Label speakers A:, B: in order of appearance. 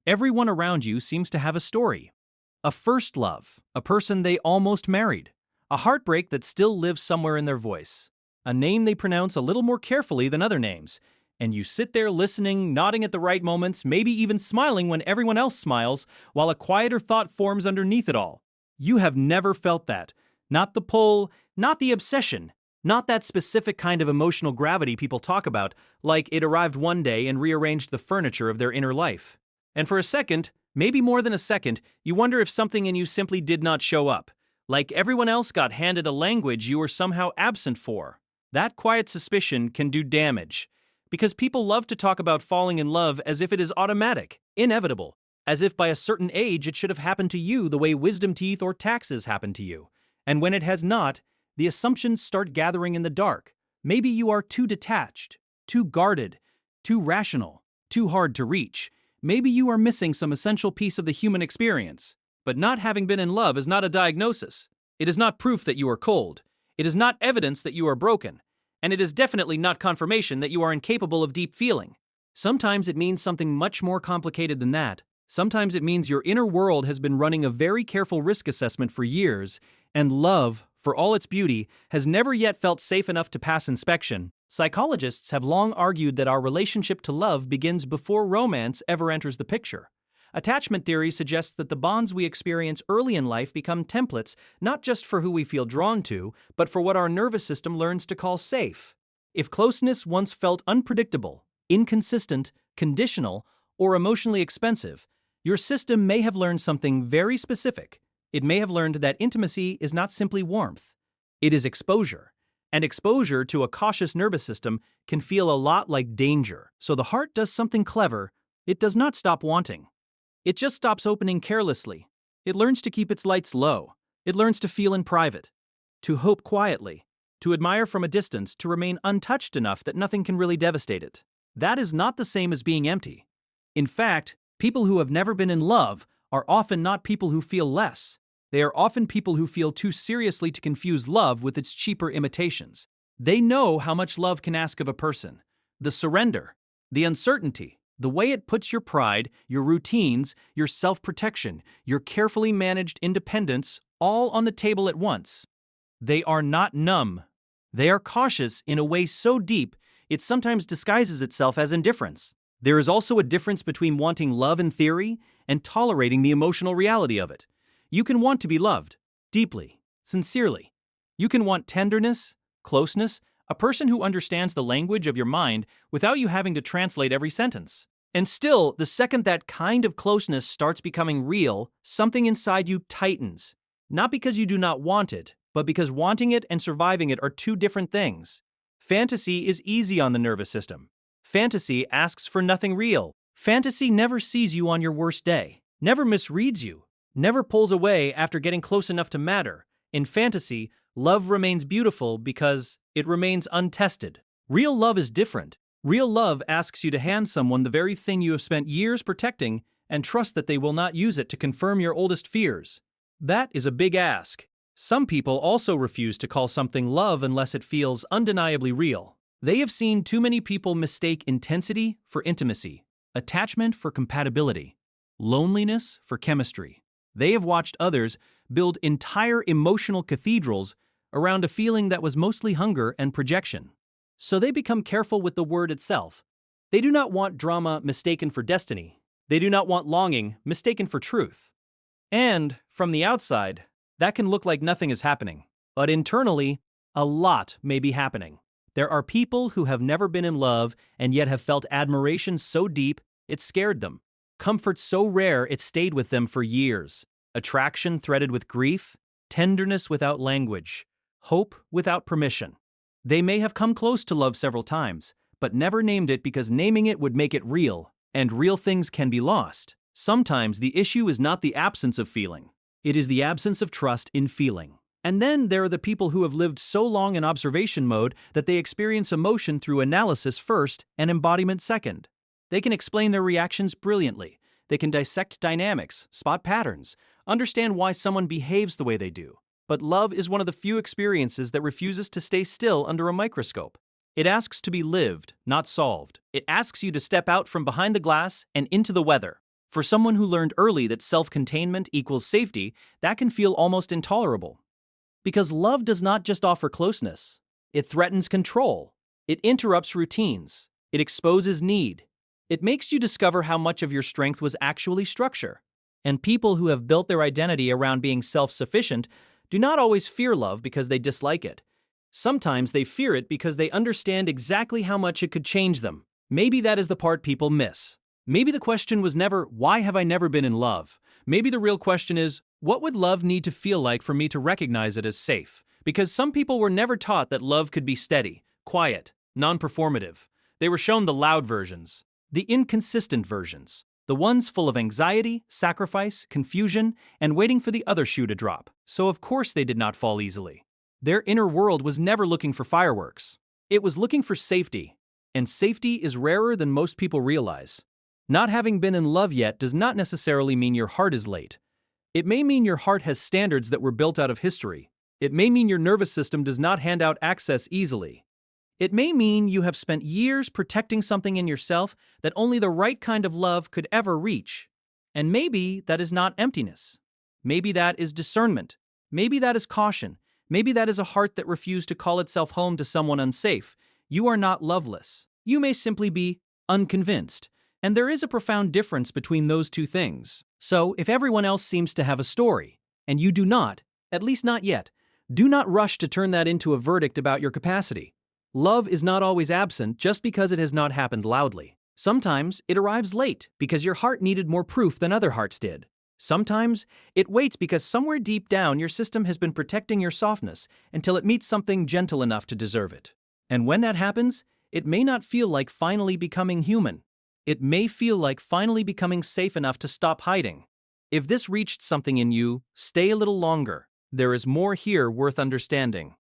A: Everyone around you seems to have a story. A first love, a person they almost married, a heartbreak that still lives somewhere in their voice, a name they pronounce a little more carefully than other names, and you sit there listening, nodding at the right moments, maybe even smiling when everyone else smiles, while a quieter thought forms underneath it all. You have never felt that. Not the pull, not the obsession, not that specific kind of emotional gravity people talk about, like it arrived one day and rearranged the furniture of their inner life. And for a second, maybe more than a second, you wonder if something in you simply did not show up. Like everyone else got handed a language you were somehow absent for. That quiet suspicion can do damage. Because people love to talk about falling in love as if it is automatic, inevitable, as if by a certain age it should have happened to you the way wisdom teeth or taxes happen to you. And when it has not, the assumptions start gathering in the dark. Maybe you are too detached, too guarded, too rational, too hard to reach. Maybe you are missing some essential piece of the human experience. But not having been in love is not a diagnosis. It is not proof that you are cold. It is not evidence that you are broken. And it is definitely not confirmation that you are incapable of deep feeling. Sometimes it means something much more complicated than that. Sometimes it means your inner world has been running a very careful risk assessment for years, and love, for all its beauty, has never yet felt safe enough to pass inspection. Psychologists have long argued that our relationship to love begins before romance ever enters the picture. Attachment theory suggests that the bonds we experience early in life become templates not just for who we feel drawn to, but for what our nervous system learns to call safe. If closeness once felt unpredictable, inconsistent, conditional, or emotionally expensive, your system may have learned something very specific. It may have learned that intimacy is not simply warmth. It is exposure. And exposure to a cautious nervous system can feel a lot like danger. So the heart does something clever. It does not stop wanting. It just stops opening carelessly. It learns to keep its lights low. It learns to feel in private, to hope quietly, to admire from a distance, to remain untouched enough that nothing can really devastate it. That is not the same as being empty. In fact, people who have never been in love are often not people who feel less. They are often people who feel too seriously to confuse love with its cheaper imitations. They know how much love can ask of a person. The surrender, the uncertainty, the way it puts your pride, your routines, your self-protection, your carefully managed independence all on the table at once. They are not numb. They are cautious in a way so deep it sometimes disguises itself as indifference. There is also a difference between wanting love in theory and tolerating the emotional reality of it. You can want to be loved, deeply, sincerely. You can want tenderness, closeness, a person who understands the language of your mind without you having to translate every sentence. And still, the second that kind of closeness starts becoming real, something inside you tightens. Not because you do not want it, but because wanting it and surviving it are two different things. Fantasy is easy on the nervous system. Fantasy asks for nothing real. Fantasy never sees you on your worst day, never misreads you, never pulls away after getting close enough to matter. In fantasy, love remains beautiful because it remains untested. Real love is different. Real love asks you to hand someone the very thing you have spent years protecting and trust that they will not use it to confirm your oldest fears. That is a big ask. Some people also refuse to call something love unless it feels undeniably real. They have seen too many people mistake intensity for intimacy, attachment for compatibility, loneliness for chemistry. They have watched others build entire emotional cathedrals around a feeling that was mostly hunger and projection. So they become careful with the word itself. They do not want drama mistaken for destiny. They do not want longing mistaken for truth. And, from the outside, that can look like nothing is happening. But internally, a lot may be happening. There are people who have never been in love and yet have felt admiration so deep it scared them. Comfort so rare it stayed with them for years. Attraction threaded with grief, tenderness without language, hope without permission. They may have come close to love several times, but never named it because naming it would make it real, and real things can be lost. Sometimes the issue is not the absence of feeling. It is the absence of trust in feeling. And then there are the people who have lived so long in observation mode that they experience emotion through analysis first and embodiment second. They can explain their reactions brilliantly. They can dissect dynamics, spot patterns, understand why someone behaves the way they do. But love is one of the few experiences that refuses to stay still under a microscope. It asks to be lived, not solved. It asks you to step out from behind the glass and into the weather. For someone who learned early that self-containment equals safety, that can feel almost intolerable. Because love does not just offer closeness. It threatens control. It interrupts routines. It exposes need. It makes you discover how much of your strength was actually structure. And people who have built their identity around being self-sufficient do not always fear love because they dislike it. Sometimes they fear it because they understand exactly how much it could change them. Maybe that is the part people miss. Maybe the question was never, why have I never been in love? Maybe the real question is, what would love need to feel like for me to recognize it as safe? Because some people were never taught that love could be steady, quiet, non-performative. They were shown the loud versions, the inconsistent versions, the ones full of anxiety, sacrifice, confusion, and waiting for the other shoe to drop. So of course they did not fall easily. Their inner world was never looking for fireworks. It was looking for safety. And safety is rarer than most people realize. Not having been in love yet does not necessarily mean your heart is late. It may mean your heart has standards that were built out of history. It may mean your nervous system does not hand out access easily. It may mean you have spent years protecting something in yourself that only the right kind of love could ever reach. And maybe that is not emptiness. Maybe that is discernment. Maybe that is caution. Maybe that is a heart that refused to call itself home to someone unsafe. You are not loveless. You may simply be unconvinced. And there is a profound difference between those two things. So, if everyone else seems to have a story, and you do not, at least not yet, do not rush to turn that into a verdict about your capacity. Love is not always absent just because it has not happened loudly. Sometimes it arrives late because your heart needed more proof than other hearts did. Sometimes it waits because somewhere deep down your system has been protecting your softness until it meets something gentle enough to deserve it. And when that happens, it may not feel like finally becoming human. It may feel like finally becoming safe enough to stop hiding. If this reached something in you, stay a little longer. There is more here worth understanding.